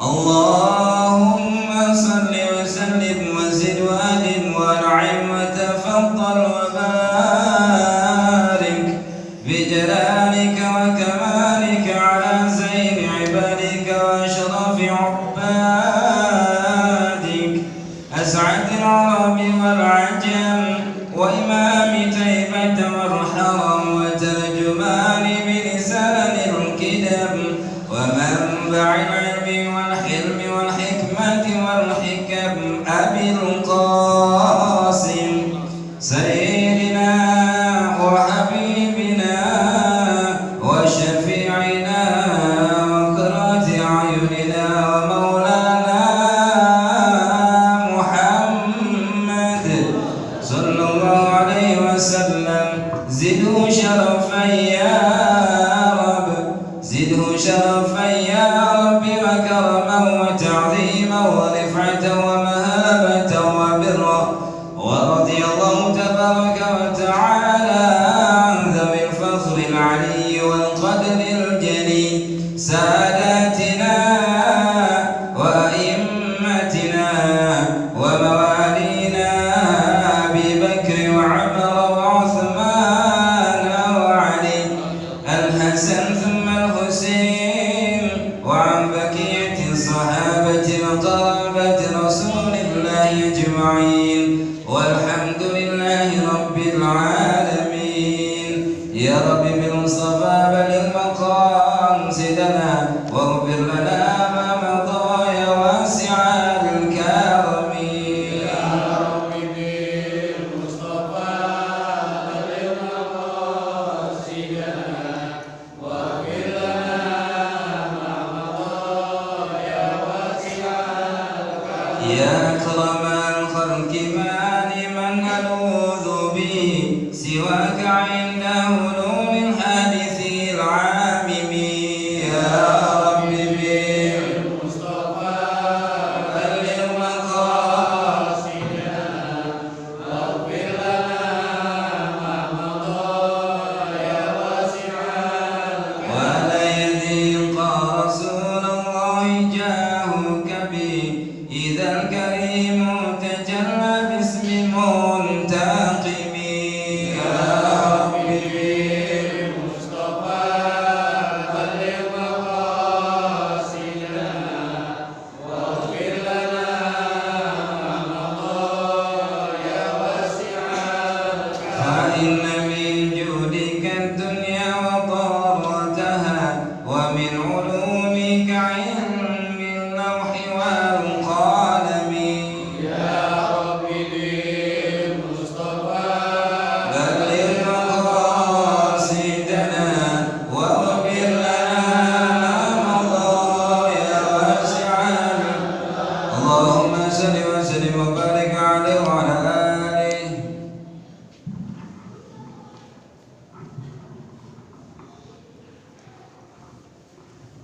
اللهم صل وسلم وزد وأدم وأنعم وتفضل وبارك بجلالك وكمالك على زين عبادك وأشرف عبادك أسعد العرب والعجم وإمام طيبة والحرم وترجمان بلسان الكدم ومنبع العلم والحلم والحكمة والحكم أبي القاسم سيدنا وحبيبنا وشفيعنا وقرة أعيننا ومولانا محمد صلى الله عليه وسلم زده شرفا يا رب زده شرفا يا رب وكرما وتعظيما ورفعة ومهابة وبرا ورضي الله تبارك وتعالى عن ذوي الفخر العلي والقدر الجلي ساداتنا وأئمتنا وموالينا أبي بكر وعمر وعثمان وعلي الحسن ثم الحسين وعن بقية الصحابة وقرابة رسول الله أجمعين والحمد لله رب العالمين يا رب بالمصطفى بلغ مقاصدنا واغفر لنا ما مضى يا واسع الكرم يا رب بالمصطفى بلغ مقاصدنا واغفر لنا ما مضى يا واسع الكرم يا أكرم الخلق ما لمن ألوذ به سواك عند هلول الحادث العامم يا رب بالمصطفى بلغ مقاصدنا واغفر لنا ما مضى يا واسع الكرم ولا يذيق رسول الله جاهك به إذا الكريم تجلى باسم منتقم يا رب بالمصطفى بلغ مقاصدنا واغفر لنا ما مضى يا واسع الكرم فإن من جودك الدنيا وضارتها ومن علومك علم اللوح والقلم يا رب بالمصطفى بلغ مقاصدنا واغفر لنا ما مضى يا واسع اللهم صل وسلم وبارك عليه وعلى آله.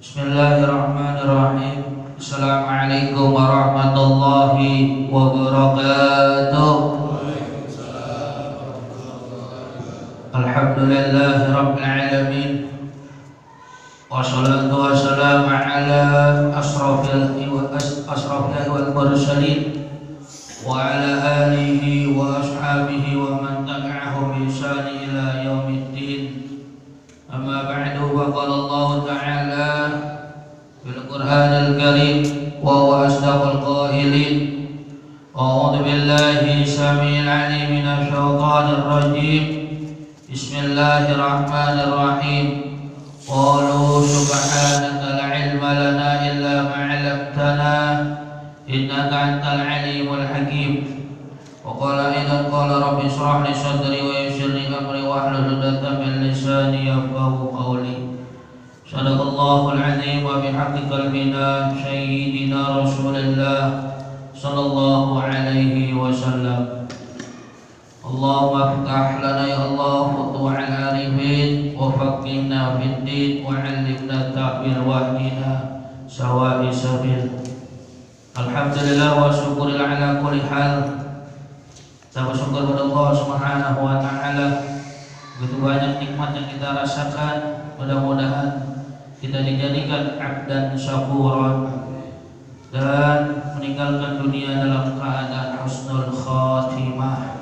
Bismillahirrahmanirrahim. Assalamualaikum warahmatullahi wabarakatuh. Alhamdulillahi rabbil alamin. Wassalatu wassalamu ala asrafil wal mursalin wa ala alihi wa ashabihi wa man tabi'ahum bi ihsan ila yaumiddin. Amma ba'du, wa qala Allah ta'ala fil Qur'anil Karim wa huwa asdaqul qailin. A'udzu billahi samil 'alim minasy syaithanir rajim. Bismillahirrahmanirrahim. Qalu subhanaka la 'ilma lana illa ma 'allamtana innaka antal 'alimul hakim. Wa qala aidan qala rabbi shrah li sadri wa yassir li amri wahlul 'uqdatam min lisani yafqahu qawli. Sadaqallahul 'azim wa bihaqqi qalbina sayyidina Rasulillah sallallahu alaihi wasallam. Allahumma iftah lana ya Allah futuhal arifin wa faqihna fid din wa 'allimna ta'wil wahdina sawa'i sabil. Alhamdulillah wa syukuril ala kulli hal. Kita bersyukur kepada Allah Subhanahu wa taala. Begitu banyak nikmat yang kita rasakan. Mudah-mudahan kita dijadikan abdan syakuran, dan meninggalkan dunia dalam keadaan husnul khatimah.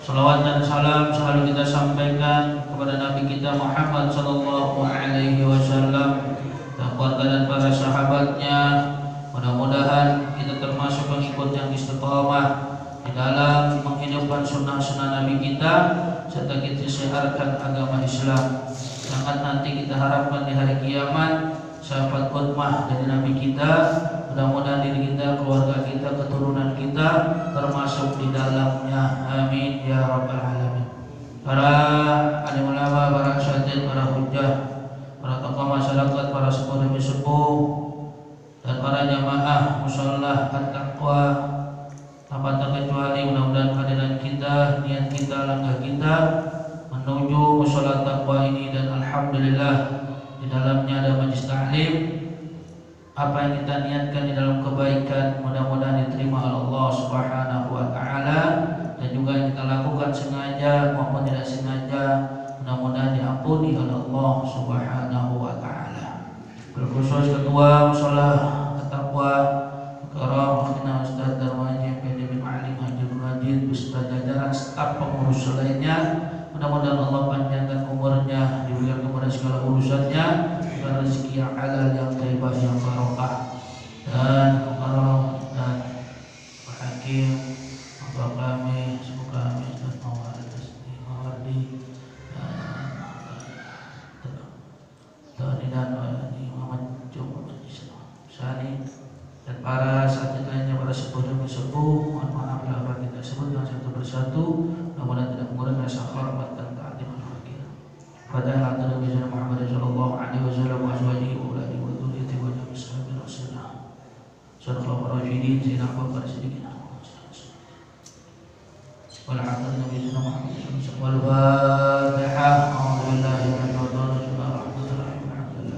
Salawat dan salam selalu kita sampaikan kepada Nabi kita Muhammad sallallahu alaihi wasallam dan keluarga dan para sahabatnya. Mudah-mudahan kita termasuk pengikut yang istiqamah di dalam menghidupkan sunnah-sunnah Nabi kita serta kita siarkan agama Islam. Sangat nanti kita harapkan di hari kiamat sahabat khutbah dari Nabi kita, mudah-mudahan diri kita, keluarga kita, keturunan kita termasuk di dalamnya. Amin ya rabbal alamin. Para alim ulama, para asatidz, para hujjah, para tokoh masyarakat, para sepuh demi sepuh, dan para jamaah musholah at-taqwa, tanpa terkecuali mudah-mudahan kehadiran kita, niat kita, langkah kita menuju musholah taqwa ini, dan alhamdulillah di dalamnya ada majlis ta'lim. Apa yang kita niatkan di dalam kebaikan mudah-mudahan diterima oleh Allah Subhanahu wa taala, dan juga yang kita lakukan sengaja maupun tidak sengaja mudah-mudahan diampuni oleh Allah Subhanahu wa taala. Berkhusus ketua musholah at-taqwa Karam Ustaz Darmaji PD bin Alim Haji Majid beserta jajaran staf pengurus lainnya, mudah-mudahan Allah panjangkan umurnya, diberikan kepada segala urusannya, dan rezeki yang halal, yang thayyibah, yang barokah. Dan dan Pak Hakim, Bapak kami, semoga kami Ustaz Mawardi dan Muhammad Muhammad Sani, dan para sahabat lainnya, para sepuh demi sepuh. Mohon maaf bila kita sebutkan satu persatu, mudah-mudahan tidak mengurangi rasa hormat dan ta'zim al-fakir. Fadhal Nabi Muhammad sallallahu alaihi wasallam wa azwajihi wa auladihi wa dzurriyyatihi wa jami'i sahabihi rasulullah. Sallallahu alaihi wa sallam Bakar Siddiq. Wal haqq Nabi Muhammad sallallahu alaihi wasallam. A'udzu billahi minasyaitonir rajim. Bismillahirrahmanirrahim. Alhamdulillahi rabbil alamin.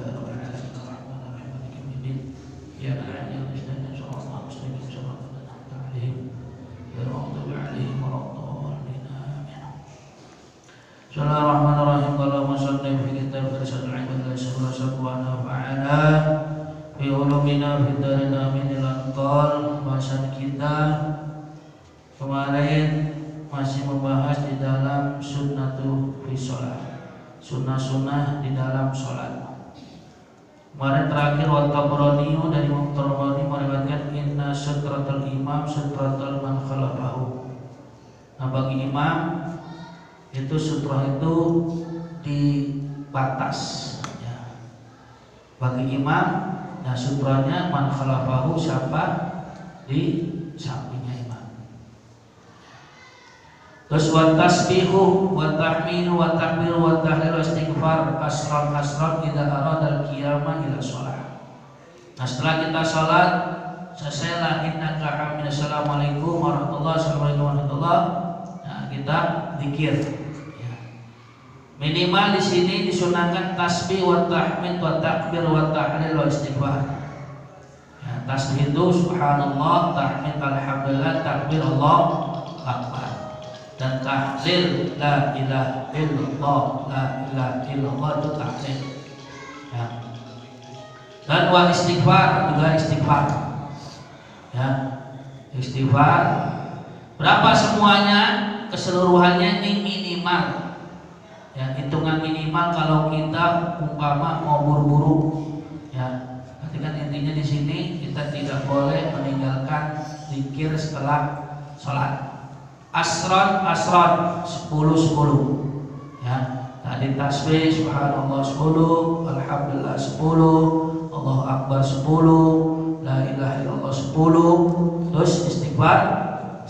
Arrahmanir rahim. Maliki yaumiddin. Iyyaka na'budu wa iyyaka nasta'in. Shiratal mustaqim. Shiratal ladzina an'amta 'alaihim ghairil maghdubi 'alaihim waladdallin. Bismillahirrahmanirrahim. Allahumma shalli fi kitab irsyadul ibad wa nafa'ana fi ulumina fid darin amin. Al-Anqal. Bahasan kita kemarin masih membahas di dalam sunnatu fi sholat, sunnah-sunnah di dalam sholat. Kemarin terakhir wa Tabrani dari Imam Tabrani meriwayatkan inna sutratul imam sutratul man khalafahu. Nah, bagi imam itu sutrah itu di batas ya. Bagi imam, nah sutranya man khalafahu, siapa di sampingnya imam. Terus wa tasbihu wa tahminu wa takbir wa tahlil wa istighfar asran idza arada al-qiyama ila shalah. Nah, setelah kita salat selesai la innaka hamid assalamualaikum warahmatullahi wabarakatuh. Nah, kita zikir ya. Minimal di sini disunahkan tasbih wa tahmid wa takbir wa tahlil wa istighfar. Ya, tasbih itu subhanallah, tahmid alhamdulillah, takbir Allah akbar, dan tahlil la ilaha illallah, la ilaha illallah itu tahlil ya. Dan wa istighfar juga istighfar ya. Istighfar berapa semuanya keseluruhannya ini minimal ya, hitungan minimal kalau kita umpama mau buru-buru ya. Tapi kan intinya di sini kita tidak boleh meninggalkan zikir setelah sholat. Asron 10 ya. Tadi tasbih subhanallah 10, alhamdulillah 10, Allahu akbar 10, la ilaha illallah 10, terus istighfar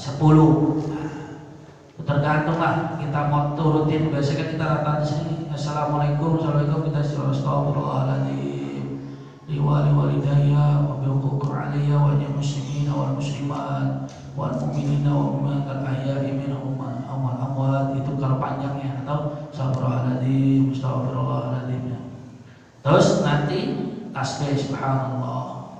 10. Tergantung lah kita mau turutin. Biasanya kan kita rata di sini assalamualaikum kita astagfirullahaladzim li walidayya wa bi huquqi alayya wa lil muslimina wal muslimat wal mu'minina wal mu'minat al-ahya'i minhum wal amwat. Itu kalau panjangnya, atau astagfirullahaladzim ya. Terus nanti tasbih subhanallah,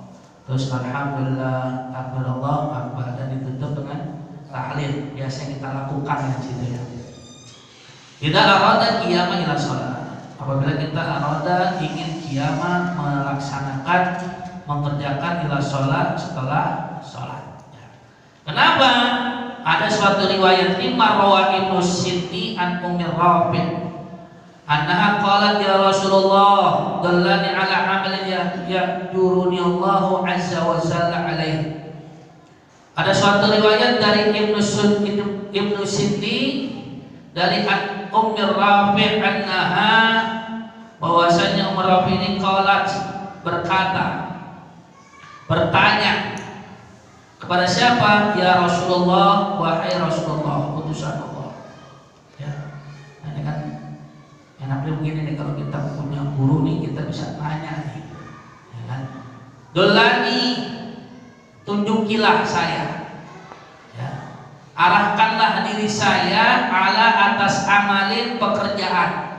terus alhamdulillah, takbirullah akbar, dan ditutup dengan tahlil. Biasa kita lakukan di situ ya. Kita arada qiyama ila shalah. Apabila kita arada ingin qiyama melaksanakan mengerjakan ila sholat setelah sholat. Kenapa? Ada suatu riwayat marwa Ibnu Siti an Ummi Rafi' annaha qalat ya Rasulullah dallani ala amalin yajuruni Allahu azza wa jalla alaihi. Ada suatu riwayat dari Ibnu Siti dari Ummi Rafi' annaha bahwasanya Ummi Rafi' ini qalat bertanya kepada siapa? Ya Rasulullah, wahai Rasulullah, utusan Allah. Ya, ini kan enaknya begini nih, kalau kita punya guru nih kita bisa tanya nih, ya kan? Dolani, tunjukilah saya, ya. Arahkanlah diri saya ala atas amalin pekerjaan.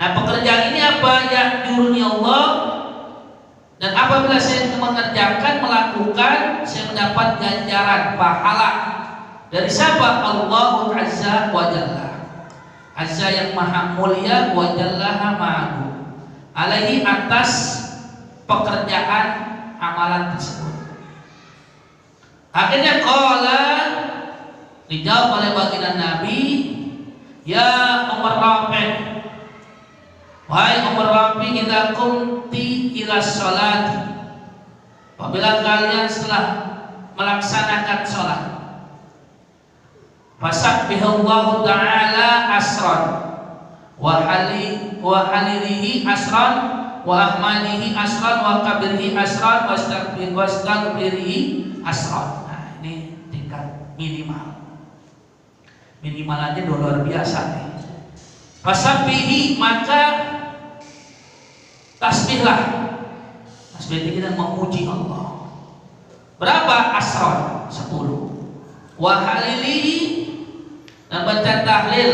Nah pekerjaan ini apa? Ya juruni Allah. Dan apabila saya mengerjakan, melakukan, saya mendapat ganjaran, pahala dari siapa? Allah Azza wa Jalla. Azza yang maha mulia, wa Jallaha ma'ahu, alaihi atas pekerjaan amalan tersebut. Akhirnya qala, dijawab oleh baginda Nabi, ya Umar Rafi', wahai Umar Rafi', idza qumti ila sholati, apabila kalian setelah melaksanakan sholat, fasabbihallahu ta'ala asran wa halilihi asran wa ahmadihi asran wa kabirihi asran wa astaghfirihi asran. Nah ini tingkat minimal aja luar biasa nih. Fasabbihi, maka tasbihlah. Tasbih itu kita memuji Allah. Berapa? Asron 10. Wa halilihi, dan baca tahlil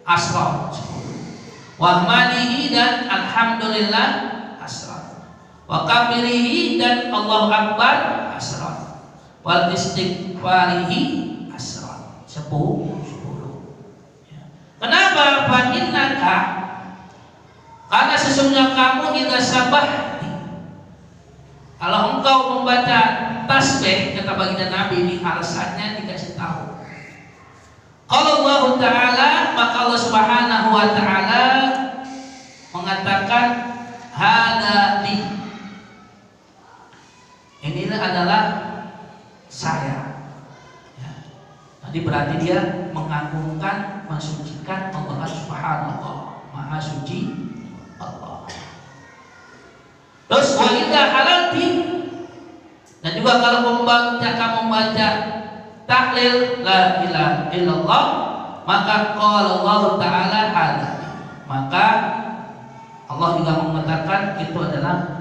asron 10. Wa ahmadihi, dan alhamdulillah asron. Wa kabirihi, dan Allahu akbar asron. Wal istighfarihi asron 10. Kenapa? Fa'innaka, karena sesungguhnya kamu idza sabahti, kalau engkau membaca tasbih, kata baginda Nabi, ini alasannya dikasih tahu. Kalau Allah Ta'ala, maka Allah Subhanahu wa Ta'ala mengatakan hadani, inilah adalah saya. Ya. Tadi berarti dia mengagungkan, mensucikan Allah Subhanahu, Maha Suci Allah. Terus wa idza halalti, dan juga kalau membaca tahlil la ilaha illallah, maka qala Allah Ta'ala hadza, maka Allah juga mengatakan itu adalah.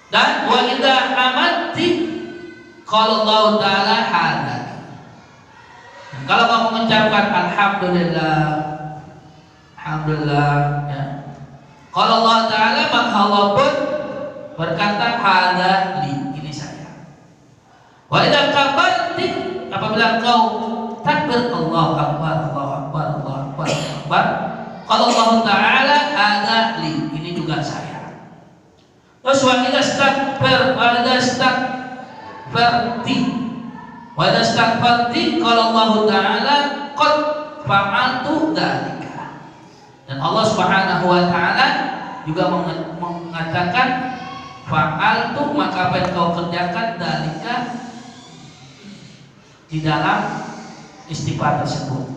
Dan wa idza amanti qala Allah Ta'ala hadza, kalau kamu mengucapkan alhamdulillah, ya, kalau Allah Ta'ala, maka Allah pun berkata hadza li, ini saya. Wa idza kabarti, apabila kau takbir Allahu akbar, Allahu akbar, Allahu akbar, Allahu akbar, kalau Allah Ta'ala hadza li, ini juga saya. Terus wa idza istakbar, wa idza istakbarti, kalau Allah Ta'ala qad fa'altu dzalika, dan Allah Subhanahu wa Ta'ala juga mengatakan fa'altu, maka apa yang kau kerjakan dzalika, di dalam istighfar tersebut.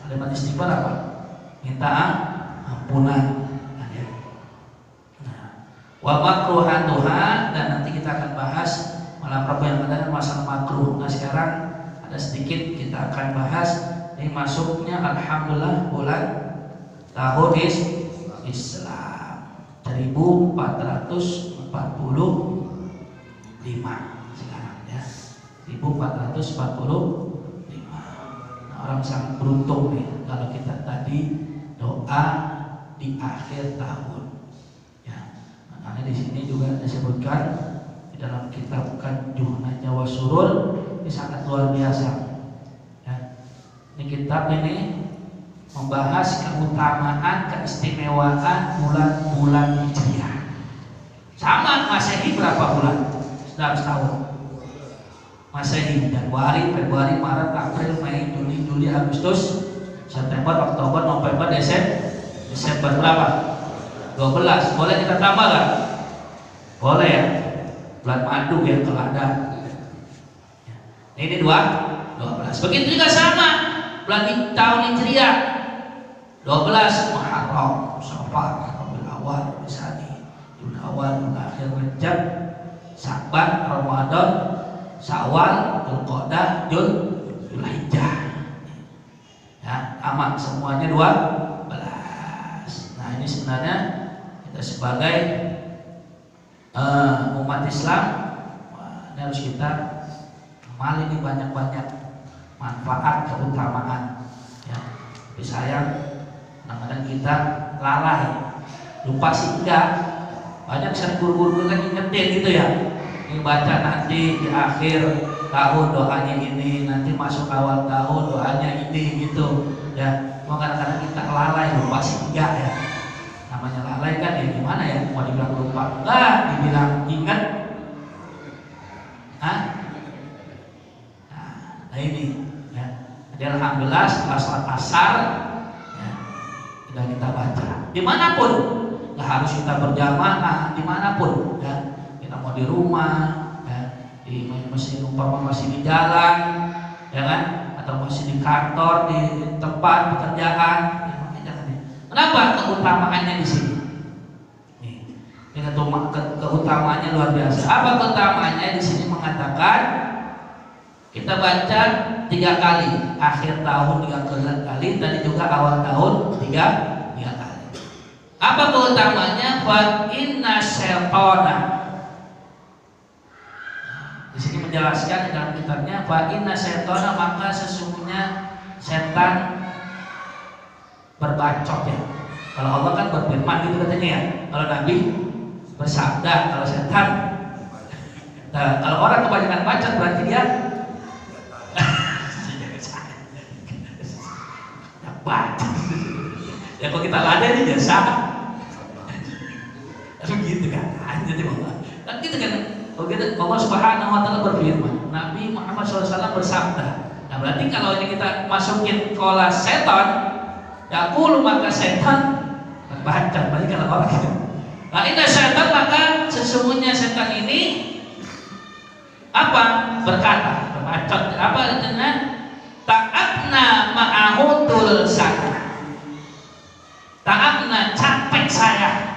Kalimat istighfar apa? Minta ampunan. Wa makruhatuha, dan nanti kita akan bahas malam Rabu yang akan masalah makruh. Nah sekarang ada sedikit kita akan bahas ini masuknya alhamdulillah bulan tahun Islam 1445 sekarang ya, 1445. Nah, orang sangat beruntung nih kalau kita tadi doa di akhir tahun ya. Nah, karena di sini juga disebutkan di dalam kitab Kanjuh Najwa wa Surur, ini sangat luar biasa ya. Ini kitab ini membahas keutamaan, keistimewaan bulan-bulan Hijriah. Sama Masehi berapa bulan? Dalam setahun. Masehi Januari, Februari, Maret, April, Mei, Juni, Juli, Agustus, September, Oktober, November, Desember berapa? 12. Boleh kita tambah kan? Boleh ya. Bulan madu ya kalau ada. Ini 12. Begitu juga sama bulan tahun Hijriah. 12 Muharram, Syawal, Rabiul Awal, Tsani, Rabiul Awal, Rabiul Akhir, Rajab, Sa'ban, Ramadan, Syawal, Dzulqa'dah, Dzulhijjah. Ya, aman semuanya 12. Nah, ini sebenarnya kita sebagai umat Islam ini harus kita amal ini banyak-banyak manfaat keutamaan. Ya, tapi sayang kadang-kadang kita lalai, lupa sih enggak. Banyak saya guru-guru kan ingetin gitu ya. Ini baca nanti di akhir tahun doanya ini, nanti masuk awal tahun doanya ini gitu ya. Cuma kadang-kadang kita lalai, lupa sih enggak ya. Namanya lalai kan ya gimana ya, mau dibilang lupa enggak, dibilang ingat. Nah ini ya. Jadi alhamdulillah setelah sholat asar ya, sudah kita baca dimanapun, nggak harus kita berjamaah dimanapun ya. Kita mau di rumah ya, di masih di jalan ya kan, atau masih di kantor, di tempat pekerjaan ya, kenapa keutamaannya di sini? Ini keutamaannya luar biasa. Apa keutamaannya di sini? Mengatakan kita baca 3 kali, akhir tahun 3 kali, tadi juga awal tahun 3 kali. Apa keutamaannya? Fa inna syaitana. Di sini menjelaskan dalam kitabnya, fa inna syaitana, maka sesungguhnya setan berbacot ya. Kalau Allah kan berfirman gitu katanya ya. Kalau Nabi bersabda, kalau setan. Nah, kalau orang kebanyakan bacot berarti dia bacot. Ya kalau kita laden biasa. Begitu kan. Jadi kan gitu kan. Kalau gitu Allah Subhanahu wa taala berfirman, Nabi Muhammad SAW bersabda. Nah, berarti kalau ini kita masukin kola setan, yaqulu, maka setan bacot. Berarti kalau orang gitu. Nah, ini setan, maka sesungguhnya setan ini apa? Berkata, berbacot. Apa artinya? Ta'abna ma'ahudul sana. Ta'abna, capek saya.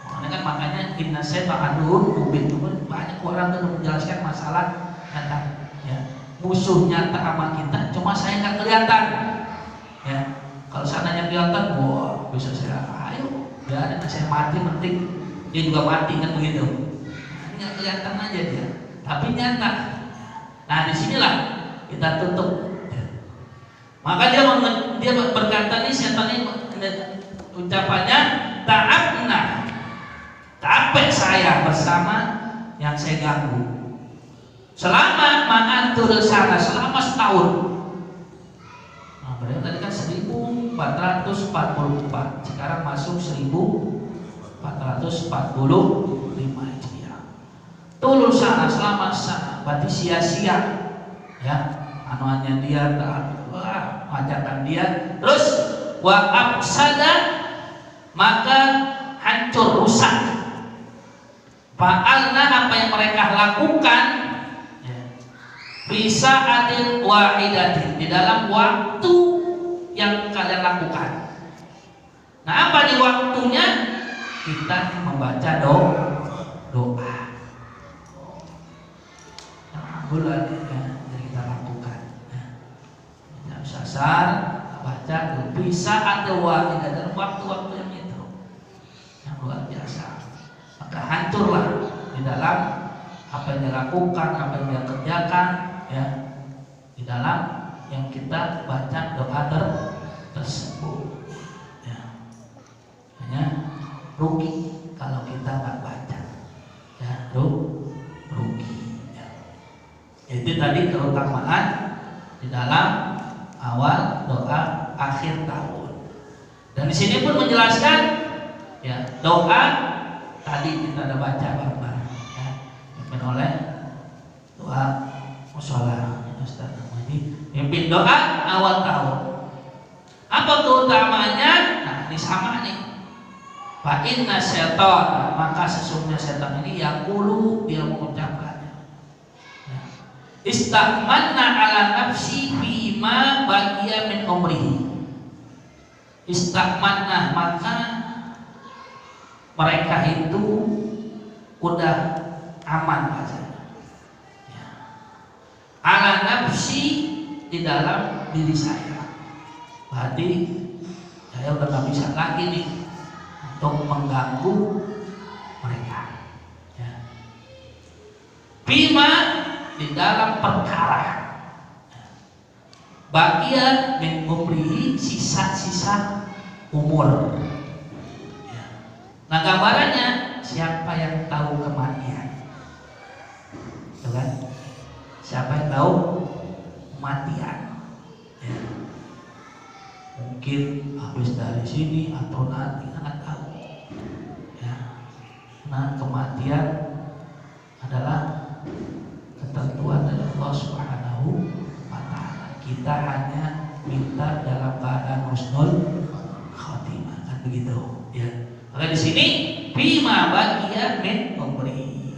Nah, kan makanya inna syaitanun mubin. Banyak orang tuh menjelaskan masalah nyata ya. Musuh nyata sama kita, cuma saya nggak kelihatan ya. Kalau sananya kelihatan, wah bisa saya ayo ya, saya mati penting dia juga mati kan begitu. Nah, nggak kelihatan aja dia, tapi nyata. Nah, disinilah kita tutup. Maka dia berkata nih, setan ini ucapannya ta'abna, capek saya bersama yang saya ganggu selama ma'atul sana, selama setahun. Nah, berarti tadi kan 1444, sekarang masuk 1445 Hijriah. Tulul sana, selama sana, berarti sia-sia ya, anuannya dia, ajakan dia. Terus wa afsada, maka hancur, rusak. Fa'alna, apa yang mereka lakukan bisa adil wahidatin, di dalam waktu yang kalian lakukan. Nah, apa di waktunya? Kita membaca doa. Bulan ya, yang kita lakukan. Jam sasar baca bisa adil wahidah dalam waktu-waktu yang itu, yang luar biasa. Maka hancurlah di dalam apa yang dilakukan, apa yang dia kerjakan ya, di dalam yang kita baca doa tersebut ya. Hanya rugi kalau kita nggak baca ya, rugi ya. Itu tadi keutamaan di dalam awal doa akhir tahun. Dan di sini pun menjelaskan ya doa tadi kita ada baca bareng-bareng ya, dipimpin oleh doa musola Ustaz Muhammadi, pimpin doa awal tahun. Apa keutamanya? Nah ini sama nih. Fa inna syaitan, maka sesungguhnya setan ini yaqulu, dia mengucapkannya ya. Istamanna ala nafsi bima baqiya min umrihi. Istamanna, maka mereka itu udah aman rasanya ya. Ala nafsi, di dalam diri saya, berarti saya udah gak bisa lagi nih untuk mengganggu mereka ya. Bima, di dalam perkara ya. Bagian min umrihi, sisa-sisa umur ya. Nah gambarannya, siapa yang tahu kematian? Tuh kan? Siapa yang tahu kematian ya. Mungkin habis dari sini atau nanti, nggak tahu ya. Nah kematian adalah ketentuan dari Allah Subhanahu wa Ta'ala. Kita hanya minta dalam keadaan husnul khotimah, kan begitu ya. Maka di sini bima baqiya min umri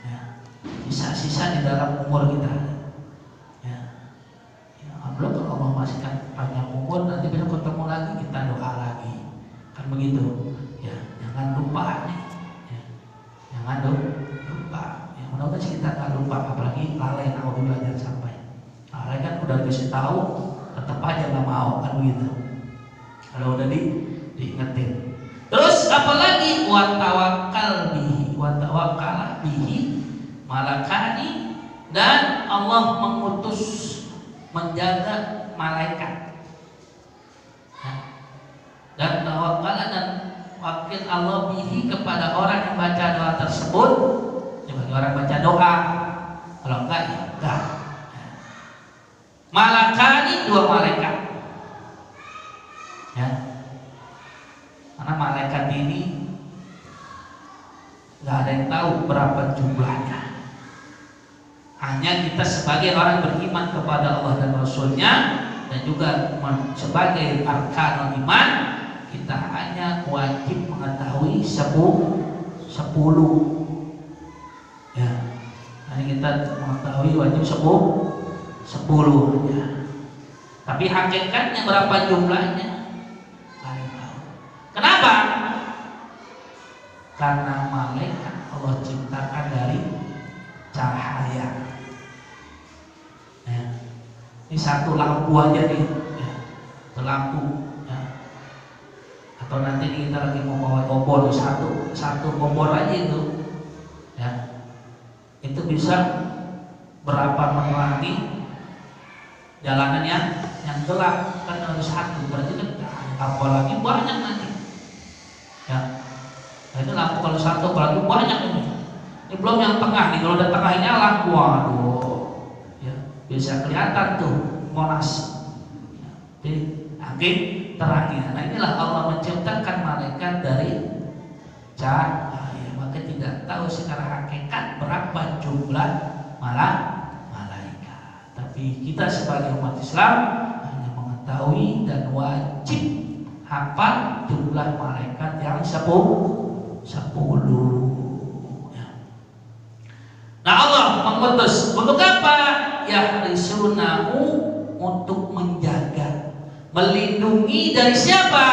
ya. Sisa-sisa di dalam umur kita ya. Ya Allah, kalau Allah masihkan panjang umur, nanti besok ketemu lagi, kita doa lagi, kan begitu ya. Jangan lupa nih ya. Jangan lupa ya. Mudah-mudahan sih kita nggak lupa, apalagi lalai. Aku belajar sampai lalai kan udah dikasih tahu tetap aja nggak mau, kan begitu. Kalau udah diingetin. Terus apalagi wa tawakkal bihi malakani, dan Allah mengutus menjaga malaikat ya. Dan tawakal dan wakil Allah bihi, kepada orang yang baca doa tersebut sebagai orang baca doa. Kalau enggak ya enggak ya. Malakani, dua malaikat ya. Karena malaikat ini nggak ada yang tahu berapa jumlahnya. Hanya kita sebagai orang beriman kepada Allah dan Rasulnya, dan juga sebagai arkanul iman, kita hanya wajib mengetahui 10 ya. Hanya kita mengetahui wajib 10 ya. Tapi hakikatnya berapa jumlahnya? Kenapa? Karena malaikat Allah ciptakan dari cahaya ya. Ini satu lampu aja nih ya. Satu lampu ya. Atau nanti kita lagi mau bawa obor, satu obor aja itu ya. Itu bisa berapa menerangi jalanan yang gelap, kan harus satu, berarti kan apalagi banyak nanti ya. Nah, itu lampu kalau satu, apalagi banyak ini. Ini belum yang tengah nih, kalau udah tengah ini lampu, waduh ya, bisa kelihatan tuh Monas ya. Jadi angin terangnya. Nah inilah Allah menciptakan malaikat dari cahaya. Maka tidak tahu secara hakikat berapa jumlah malaikat. Tapi kita sebagai umat Islam hanya mengetahui dan wajib hafal jumlah malaikat yang 10 ya. Nah Allah mengutus untuk apa? Yahrisunahu, untuk menjaga, melindungi dari siapa?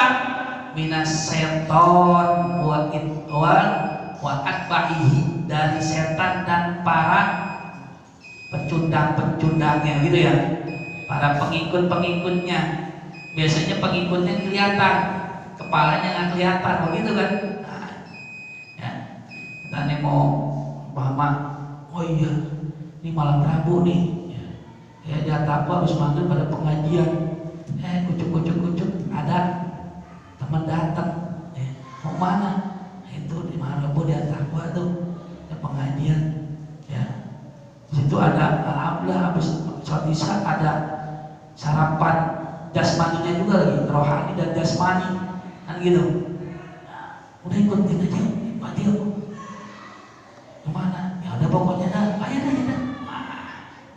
Minas seton wa atba'ihi, dari setan dan para pecundang-pecundangnya gitu ya, para pengikut-pengikutnya. Biasanya pengikutnya kelihatan, kepalanya nggak kelihatan, begitu kan? Nah, ya, kita nih mau Mama, oh iya, ini malam Rabu nih, ya di atap habis maghrib pada pengajian, kucuk, ada teman datang, mau mana? Itu di malam Rabu di atap tuh, ada pengajian, ya. Situ ada, alhamdulillah habis sholat isya ada sarapan jasmaninya juga lagi, rohani dan jasmani. kan gitu. Udah ikutin aja, Fadil. Kemana? Ya udah pokoknya dah, ayo dah.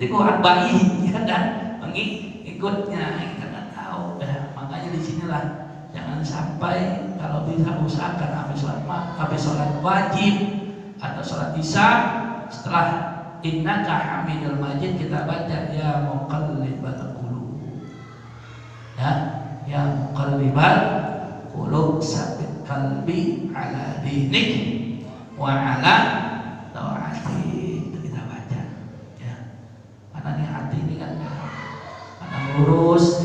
Di Quran bayi, ya kan? Ikutnya, kita nggak tahu. Makanya di sinilah jangan sampai kalau bisa usahakan habis sholat wajib atau sholat isya setelah innaka hamidul majid kita baca ya muqallibal qulub. Ya muqallibal qulub sabit qalbi ala dinik wa ala ta'atik. Itu kita baca. Ya. Karena nih hati ini kan kadang lurus,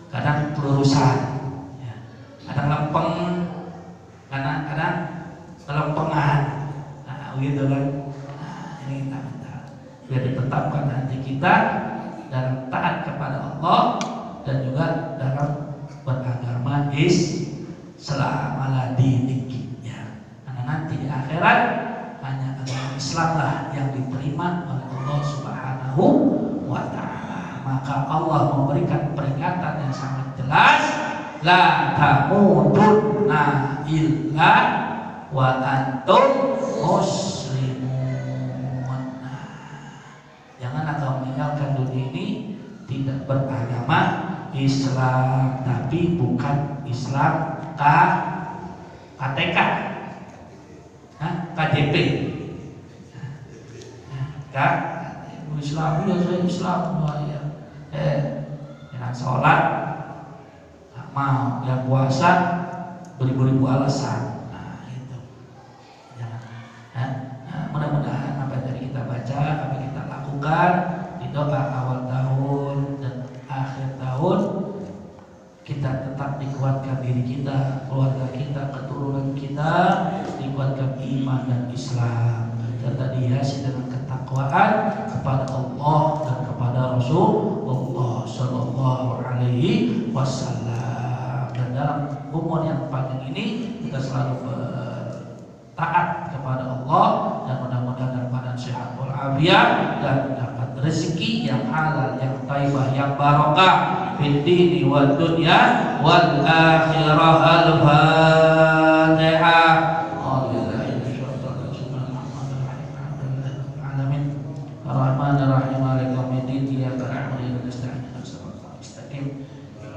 kadang kelurusan, ya. Kadang lempeng, kadang kelempengan. Nah, begitu kan. Nah, ini kita minta biar ditetapkan hati kita dalam taat kepada Allah dan juga dalam beragama Islam ala dinik, ya. Karena nanti di akhirat hanya agama Islam lah yang diterima oleh Allah Subhanahu wa ta'ala. Maka Allah memberikan peringatan yang sangat jelas, la tamutunna illa wa antum muslimun. Janganlah kau meninggalkan dunia ini tidak beragama Islam, tapi bukan Islam KTK, KJP, Islam ya saya Islam ya. Yang sholat nggak mau, yang puasa beribu-ribu alasan. Nah itu jangan. Mudah-mudahan apa yang tadi kita baca, apa yang kita lakukan di doa awal tahun dan akhir tahun, kita tetap dikuatkan diri kita, keluarga kita, keturunan kita dikuatkan iman dan Islam, serta dihiasi dengan ketakwaan kepada Allah dan kepada Rasulullah Sallallahu Alaihi Wasallam. Dan dalam umur yang panjang ini kita selalu bertaat kepada Allah dan mudah-mudahan dalam keadaan sehat walafiat dan dapat rezeki yang halal, yang thayyibah, yang barokah fid dini wad dunya wal akhirah. Al-Fatihah. Ar-Rahmanir-Rahim Maliki yaumiddin iyyaka na'budu wa iyyaka nasta'in ihdinas siratal mustaqim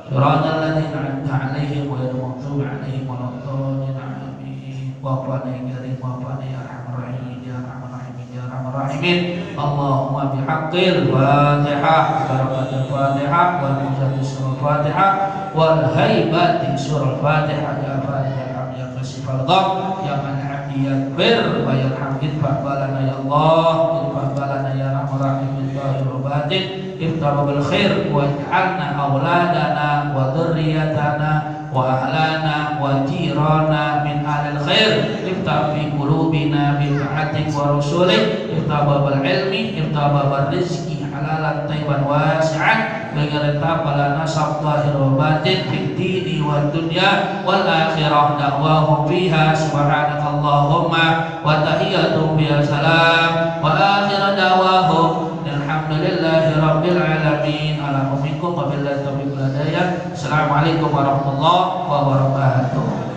siratal ladzina an'amta 'alaihim ghairil maghdubi 'alaihim waladdallin amin. Wa qala ya arhamar rahimin ya arhamar rahimin ya arhamar rahimin. Allahumma bihaqqil Fatihah barakatul Fatihah wal mujaddid surah Fatihah wal haibati surah Fatihah ya Fatihah ya kasifal gham ya man yakbir wa yarham idfa balana ya Allah idfa balana ya rahman rahim zahir wa batin iftah bil khair wa ij'alna auladana wa dhurriyyatana wa ahlana wa jirana min ahlil khair iftah fi qulubina bi ta'atik wa rusulik iftah babal ilmi iftah babal rizki halalan tayyiban wasi'an bagi balana sab zahir wa batin fid dini wad dunya wal akhirah da'wahum fiha subhanakallahumma wa tahiyyatuhum biha salam wa akhir da'wahum alhamdulillahi rabbil alamin. Alhamdulillah wa billahi taufiq wal hidayah. Assalamualaikum warahmatullahi wabarakatuh.